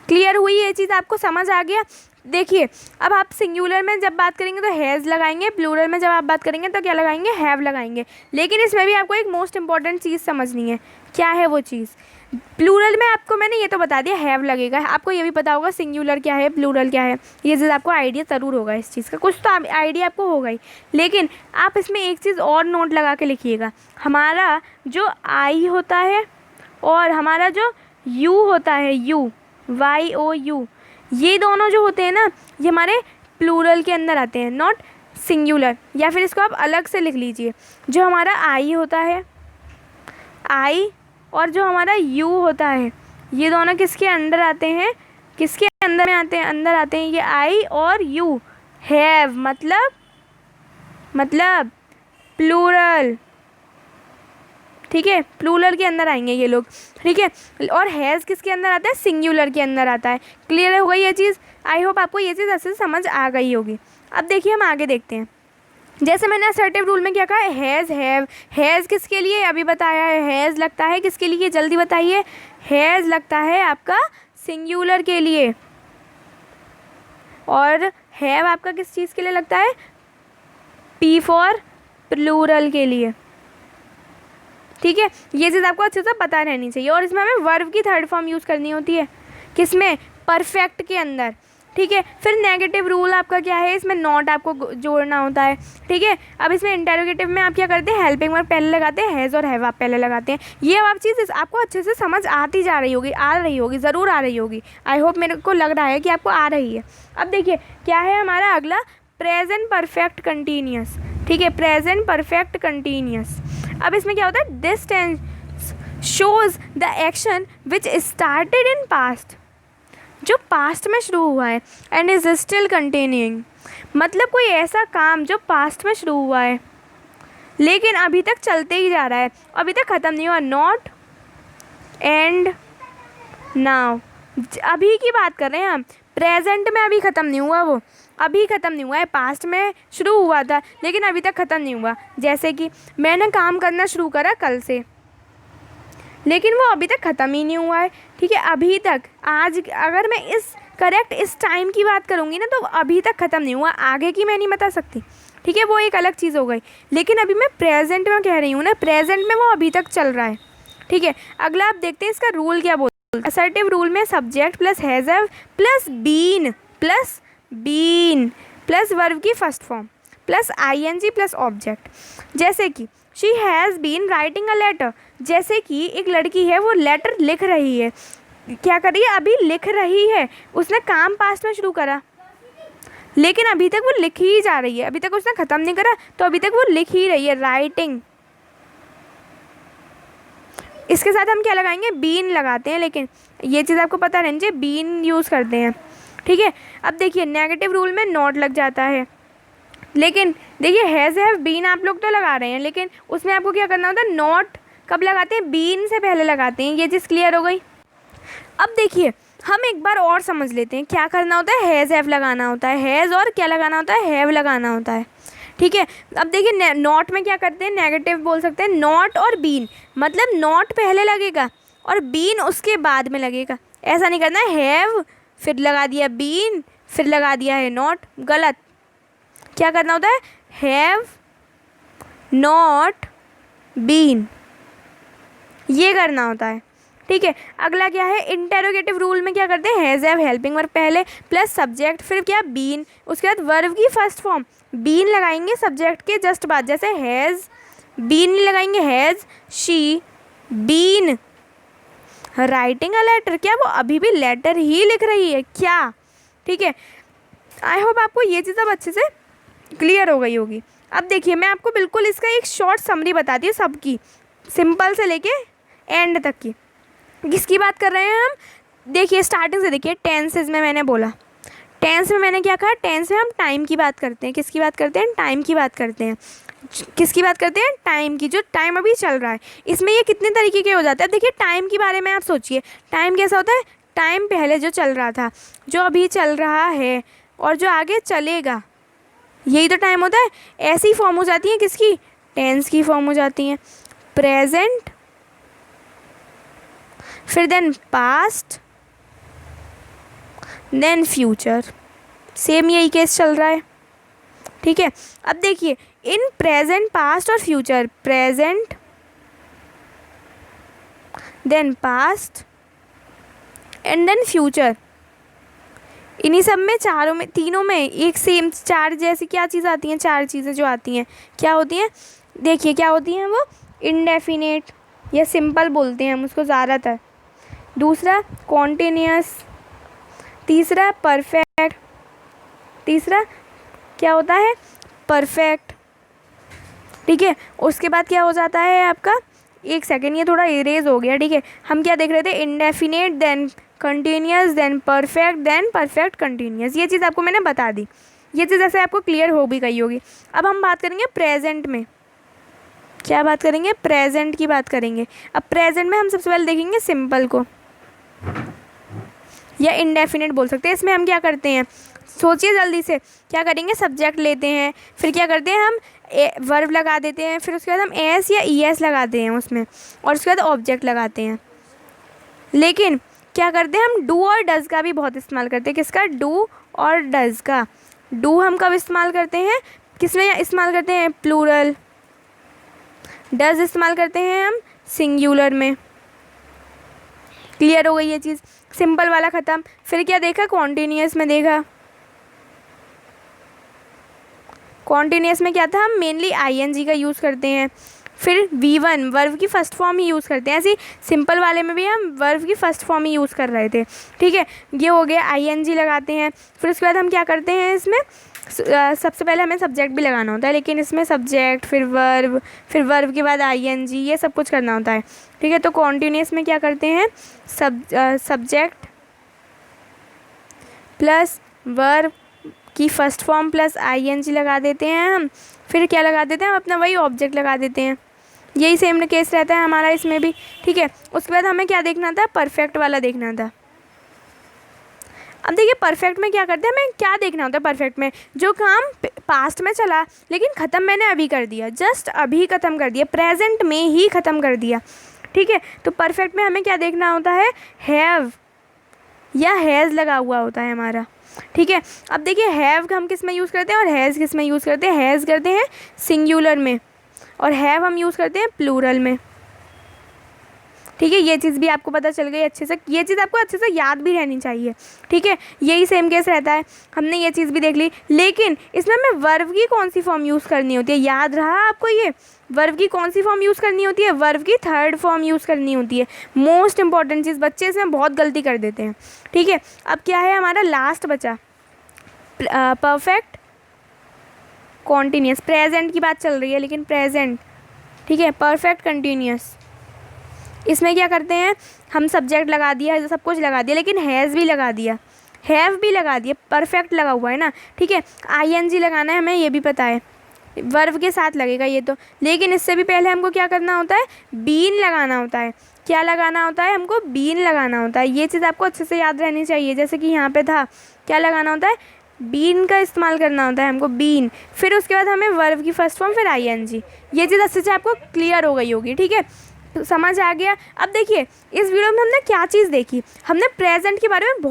क्लियर हुई ये चीज़, आपको समझ आ गया? देखिए अब आप सिंगुलर में जब बात करेंगे तो हैज़ लगाएंगे, प्लूरल में जब आप बात करेंगे तो क्या लगाएंगे, हैव लगाएंगे। लेकिन इसमें भी आपको एक मोस्ट इंपॉर्टेंट चीज़ समझनी है। क्या है वो चीज़? प्लूरल में आपको मैंने ये तो बता दिया हैव लगेगा, आपको ये भी पता होगा सिंगुलर क्या है, प्लूरल क्या है। ये चीज़ आपको आइडिया ज़रूर होगा इस चीज़ का, कुछ तो आइडिया आपको होगा ही। लेकिन आप इसमें एक चीज़ और नोट लगा के लिखिएगा, हमारा जो आई होता है और हमारा जो यू होता है, यू, YOU, ये दोनों जो होते हैं ना, ये हमारे प्लूरल के अंदर आते हैं, नॉट सिंगुलर। या फिर इसको आप अलग से लिख लीजिए, जो हमारा आई होता है, आई, और जो हमारा यू होता है, ये दोनों किसके अंदर आते हैं, किसके अंदर में आते हैं, अंदर आते हैं ये आई और यू। हैव मतलब प्लूरल। ठीक है, प्लूरल के अंदर आएंगे ये लोग। ठीक है, और हैज़ किसके अंदर आता है, सिंगुलर के अंदर आता है। क्लियर हो गई ये चीज़? आई होप आपको ये चीज़ अच्छे से समझ आ गई होगी। अब देखिए हम आगे देखते हैं। जैसे मैंने असर्टिव रूल में क्या कहा है, हैज़ हैव। हैज़ किसके लिए, अभी बताया है, हैज़ लगता है किसके लिए, जल्दी बताइए। हैज़ लगता है आपका सिंगुलर के लिए, और हैव आपका किस चीज़ के लिए लगता है, P फॉर प्लूरल के लिए। ठीक है, ये चीज़ आपको अच्छे से पता रहनी चाहिए। और इसमें हमें वर्ब की थर्ड फॉर्म यूज़ करनी होती है, किसमें, परफेक्ट के अंदर। ठीक है, फिर नेगेटिव रूल आपका क्या है, इसमें नॉट आपको जोड़ना होता है। ठीक है, अब इसमें इंटेरोगेटिव में आप क्या करते हैं, हेल्पिंग वर्ब पहले लगाते हैं, हैज़ और हैव आप पहले लगाते हैं। ये अब चीज़ आपको अच्छे से समझ आती जा रही होगी, आ रही होगी, ज़रूर आ रही होगी। आई होप, मेरे को लग रहा है कि आपको आ रही है। अब देखिए क्या है हमारा अगला, प्रेजेंट परफेक्ट कंटिन्यूस। ठीक है, प्रेजेंट परफेक्ट कंटिन्यूस। अब इसमें क्या होता है, this tense shows the action which started in past, जो पास्ट में शुरू हुआ है, एंड इज स्टिल कंटिन्यूइंग। मतलब कोई ऐसा काम जो पास्ट में शुरू हुआ है लेकिन अभी तक चलते ही जा रहा है, अभी तक ख़त्म नहीं हुआ। नॉट एंड नाउ, अभी की बात कर रहे हैं हम, प्रेजेंट में अभी ख़त्म नहीं हुआ, वो अभी ख़त्म नहीं हुआ है, पास्ट में शुरू हुआ था लेकिन अभी तक ख़त्म नहीं हुआ। जैसे कि मैंने काम करना शुरू करा कल से, लेकिन वो अभी तक ख़त्म ही नहीं हुआ है। ठीक है, अभी तक, आज अगर मैं इस टाइम की बात करूँगी ना, तो अभी तक ख़त्म नहीं हुआ, आगे की मैं नहीं बता सकती। ठीक है, वो एक अलग चीज़ हो गई। लेकिन अभी मैं प्रेजेंट में कह रही हूँ ना, प्रेजेंट में वो अभी तक चल रहा है। ठीक है, अगला आप देखते हैं इसका रूल क्या बोलते हैं। असर्टिव रूल में subject plus has have plus been plus verb की first form plus ING plus object. जैसे कि she has been writing a letter, जैसे कि एक लड़की है वो लेटर लिख रही है। क्या कर रही है, अभी लिख रही है, उसने काम पास्ट में शुरू करा लेकिन अभी तक वो लिख ही जा रही है, अभी तक उसने ख़त्म नहीं करा, तो अभी तक वो लिख ही रही है, राइटिंग। इसके साथ हम क्या लगाएंगे, बीन लगाते हैं, लेकिन ये चीज़ आपको पता रहनी चाहिए, बीन यूज़ करते हैं। ठीक है। अब देखिए नेगेटिव रूल में नॉट लग जाता है, लेकिन देखिए हैज़ हैव बीन आप लोग तो लगा रहे हैं, लेकिन उसमें आपको क्या करना होता है, नॉट कब लगाते हैं, बीन से पहले लगाते हैं। ये चीज़ क्लियर हो गई। अब देखिए हम एक बार और समझ लेते हैं क्या करना होता है, हैज़ हैव लगाना होता है, हैज़ और क्या लगाना होता है, हैव लगाना होता है। ठीक है। अब देखिए नॉट में क्या करते हैं, नेगेटिव बोल सकते हैं, नॉट और बीन, मतलब नॉट पहले लगेगा और बीन उसके बाद में लगेगा। ऐसा नहीं करना है हैव फिर लगा दिया बीन फिर लगा दिया है नॉट, गलत। क्या करना होता है, हैव नॉट बीन, ये करना होता है। ठीक है। अगला क्या है, इंटेरोगेटिव रूल में क्या करते हैं, हैज़ हैव हेल्पिंग वर्ब पहले प्लस सब्जेक्ट, फिर क्या बीन, उसके बाद वर्ब की फर्स्ट फॉर्म बीन लगाएंगे सब्जेक्ट के जस्ट बाद, जैसे हैज़ बीन नहीं लगाएंगे, has she been writing a letter, क्या वो अभी भी लेटर ही लिख रही है क्या। ठीक है। आई होप आपको ये चीज़ अब अच्छे से क्लियर हो गई होगी। अब देखिए मैं आपको बिल्कुल इसका एक शॉर्ट समरी बताती हूँ सबकी, सिंपल से लेके एंड तक की। किसकी बात कर रहे हैं हम, देखिए स्टार्टिंग से देखिए, टेंसेज में मैंने बोला, टेंस में मैंने क्या कहा, टेंस में हम टाइम की बात करते हैं। किसकी बात करते हैं, टाइम की बात करते हैं। किसकी बात करते हैं, टाइम की, जो टाइम अभी चल रहा है। इसमें ये कितने तरीके के हो जाते हैं। देखिए टाइम के बारे में आप सोचिए, टाइम कैसा होता है, टाइम पहले जो चल रहा था, जो अभी चल रहा है और जो आगे चलेगा, यही तो टाइम होता है। ऐसी फॉर्म हो जाती है किसकी, टेंस की फॉर्म हो जाती हैं। प्रेजेंट, फिर then past, then future, same यही केस चल रहा है। ठीक है। अब देखिए इन प्रेजेंट, पास्ट और future, present then past and then future, इन्हीं सब में, चारों में, तीनों में एक सेम चार जैसी क्या चीज़ आती हैं, चार चीज़ें जो आती हैं क्या होती हैं, देखिए क्या होती हैं वो, इंडेफिनेट या सिंपल बोलते हैं हम उसको ज़्यादातर, दूसरा कॉन्टिन्यूअस, तीसरा परफेक्ट, तीसरा क्या होता है, परफेक्ट। ठीक है। उसके बाद क्या हो जाता है आपका, एक सेकेंड ये थोड़ा इरेज हो गया। ठीक है। हम क्या देख रहे थे, indefinite then continuous then perfect then perfect continuous, ये चीज़ आपको मैंने बता दी। ये चीज़ ऐसे आपको क्लियर हो भी गई होगी। अब हम बात करेंगे प्रेजेंट में, क्या बात करेंगे, प्रेजेंट की बात करेंगे। अब प्रेजेंट में हम सबसे पहले देखेंगे सिंपल को, या इंडेफिनेट बोल सकते हैं। इसमें हम क्या करते हैं, सोचिए जल्दी से, क्या करेंगे, सब्जेक्ट लेते हैं, फिर क्या करते हैं हम वर्ब लगा देते हैं, फिर उसके बाद हम एस या ई एस लगाते हैं उसमें, और उसके बाद ऑब्जेक्ट लगाते हैं। लेकिन क्या करते हैं हम, डू और डज का भी बहुत इस्तेमाल करते हैं। किसका, डू और डज का। डू हम कब इस्तेमाल करते हैं, किसमें इस्तेमाल करते हैं, प्लूरल। डज इस्तेमाल करते हैं हम सिंगुलर में। क्लियर हो गई ये चीज़, सिंपल वाला ख़त्म। फिर क्या देखा, कॉन्टिन्यूअस में देखा, कॉन्टिन्यूअस में क्या था, हम मेनली आईएनजी का यूज़ करते हैं। फिर V1 वर्ब की फ़र्स्ट फॉर्म ही यूज़ करते हैं। ऐसे सिंपल वाले में भी हम वर्ब की फ़र्स्ट फॉर्म ही यूज़ कर रहे थे। ठीक है। ये हो गया, आईएनजी लगाते हैं। फिर उसके बाद हम क्या करते हैं, इसमें सबसे पहले हमें सब्जेक्ट भी लगाना होता है, लेकिन इसमें सब्जेक्ट फिर वर्ब के बाद आईएनजी, ये सब कुछ करना होता है। ठीक है। तो कॉन्टिन्यूअस में क्या करते हैं, सब्जेक्ट प्लस वर्ब की फ़र्स्ट फॉर्म प्लस आईएनजी लगा देते हैं हम। फिर क्या लगा देते हैं हम, अपना वही ऑब्जेक्ट लगा देते हैं। यही सेम केस रहता है हमारा इसमें भी। ठीक है। उसके बाद हमें क्या देखना था, परफेक्ट वाला देखना था। अब देखिए परफेक्ट में क्या करते हैं, हमें क्या देखना होता है परफेक्ट में, जो काम पास्ट में चला लेकिन ख़त्म मैंने अभी कर दिया, जस्ट अभी ख़त्म कर दिया, प्रेजेंट में ही ख़त्म कर दिया। ठीक है। तो परफेक्ट में हमें क्या देखना होता है, हैव या हैज़ लगा हुआ होता है हमारा। ठीक है। अब देखिए हैव हम किस में यूज़ करते हैं और हैज़ किस में यूज़ करते हैं, हैज़ करते हैं सिंगुलर में और हैव हम यूज़ करते हैं प्लूरल में। ठीक है। ये चीज़ भी आपको पता चल गई अच्छे से, ये चीज़ आपको अच्छे से याद भी रहनी चाहिए। ठीक है। यही सेम केस रहता है, हमने ये चीज़ भी देख ली। लेकिन इसमें हमें वर्ब की कौन सी फॉर्म यूज़ करनी होती है, याद रहा आपको, ये वर्ब की कौन सी फॉर्म यूज़ करनी होती है, वर्ब की थर्ड फॉर्म यूज़ करनी होती है। मोस्ट इंपॉर्टेंट चीज़, बच्चे इसमें बहुत गलती कर देते हैं। ठीक है। अब क्या है हमारा लास्ट बचा, परफेक्ट कॉन्टिन्यूअस। प्रेजेंट की बात चल रही है लेकिन प्रेजेंट। ठीक है। परफेक्ट कंटिन्यूअस, इसमें क्या करते हैं हम, सब्जेक्ट लगा दिया, सब कुछ लगा दिया, लेकिन हैज़ भी लगा दिया। हैव भी लगा दिए, परफेक्ट लगा हुआ है ना, ठीक है। आईएनजी लगाना है हमें, ये भी पता है, वर्ब के साथ लगेगा ये तो। लेकिन इससे भी पहले हमको क्या करना होता है, बीन लगाना होता है। क्या लगाना होता है हमको, बीन लगाना होता है। ये चीज़ आपको अच्छे से याद रहनी चाहिए। जैसे कि यहाँ पे था, क्या लगाना होता है, बीन का इस्तेमाल करना होता है हमको, बीन। फिर उसके बाद हमें वर्ब की फर्स्ट फॉर्म, फिर आईएनजी। ये चीज़ अच्छे से आपको क्लियर हो गई होगी, ठीक है, तो समझ आ गया। अब देखिए इस वीडियो में हमने क्या चीज़ देखी, हमने प्रेजेंट के बारे में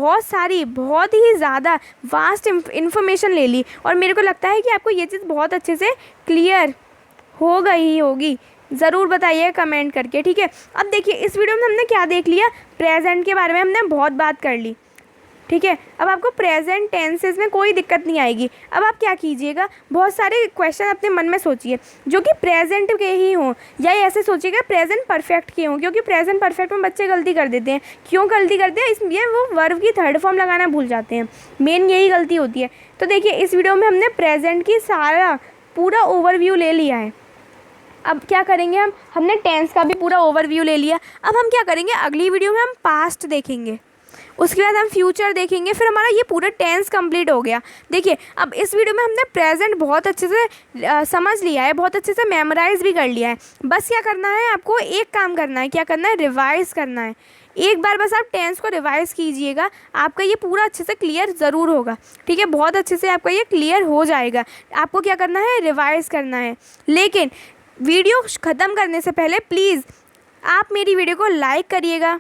बहुत ही ज़्यादा वास्ट इन्फॉर्मेशन ले ली, और मेरे को लगता है कि आपको ये चीज़ बहुत अच्छे से क्लियर हो गई होगी। ज़रूर बताइए कमेंट करके, ठीक है। अब देखिए इस वीडियो में हमने क्या देख लिया, प्रेजेंट के बारे में हमने बहुत बात कर ली, ठीक है। अब आपको प्रेजेंट टेंसेस में कोई दिक्कत नहीं आएगी। अब आप क्या कीजिएगा, बहुत सारे क्वेश्चन अपने मन में सोचिए जो कि प्रेजेंट के ही हों, या ऐसे सोचिएगा प्रेजेंट परफेक्ट के हों, क्योंकि प्रेजेंट परफेक्ट में बच्चे गलती कर देते हैं। क्यों गलती करते हैं, इसलिए वो वर्ब की थर्ड फॉर्म लगाना भूल जाते हैं, मेन यही गलती होती है। तो देखिए इस वीडियो में हमने प्रेजेंट की सारा पूरा ओवरव्यू ले लिया है। अब क्या करेंगे हमने टेंस का भी पूरा ओवरव्यू ले लिया। अब हम क्या करेंगे, अगली वीडियो में हम पास्ट देखेंगे, उसके बाद हम फ्यूचर देखेंगे, फिर हमारा ये पूरा टेंस कंप्लीट हो गया। देखिए अब इस वीडियो में हमने प्रेजेंट बहुत अच्छे से समझ लिया है, बहुत अच्छे से मेमोराइज भी कर लिया है। बस क्या करना है, आपको एक काम करना है, क्या करना है, रिवाइज़ करना है। एक बार बस आप टेंस को रिवाइज़ कीजिएगा, आपका ये पूरा अच्छे से क्लियर ज़रूर होगा, ठीक है, बहुत अच्छे से आपका ये क्लियर हो जाएगा। आपको क्या करना है, रिवाइज़ करना है। लेकिन वीडियो ख़त्म करने से पहले प्लीज़ आप मेरी वीडियो को लाइक करिएगा,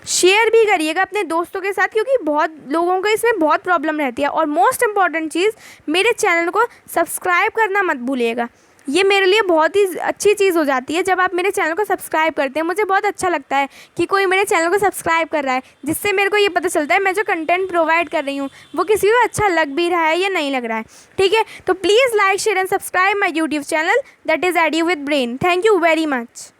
शेयर भी करिएगा अपने दोस्तों के साथ, क्योंकि बहुत लोगों को इसमें बहुत प्रॉब्लम रहती है। और मोस्ट इम्पॉर्टेंट चीज़, मेरे चैनल को सब्सक्राइब करना मत भूलिएगा। ये मेरे लिए बहुत ही अच्छी चीज़ हो जाती है जब आप मेरे चैनल को सब्सक्राइब करते हैं। मुझे बहुत अच्छा लगता है कि कोई मेरे चैनल को सब्सक्राइब कर रहा है, जिससे मेरे को ये पता चलता है मैं जो कंटेंट प्रोवाइड कर रही हूँ वो किसी को अच्छा लग भी रहा है या नहीं लग रहा है, ठीक है। तो please like, share and subscribe my YouTube channel, that is AD with brain. Thank you very much.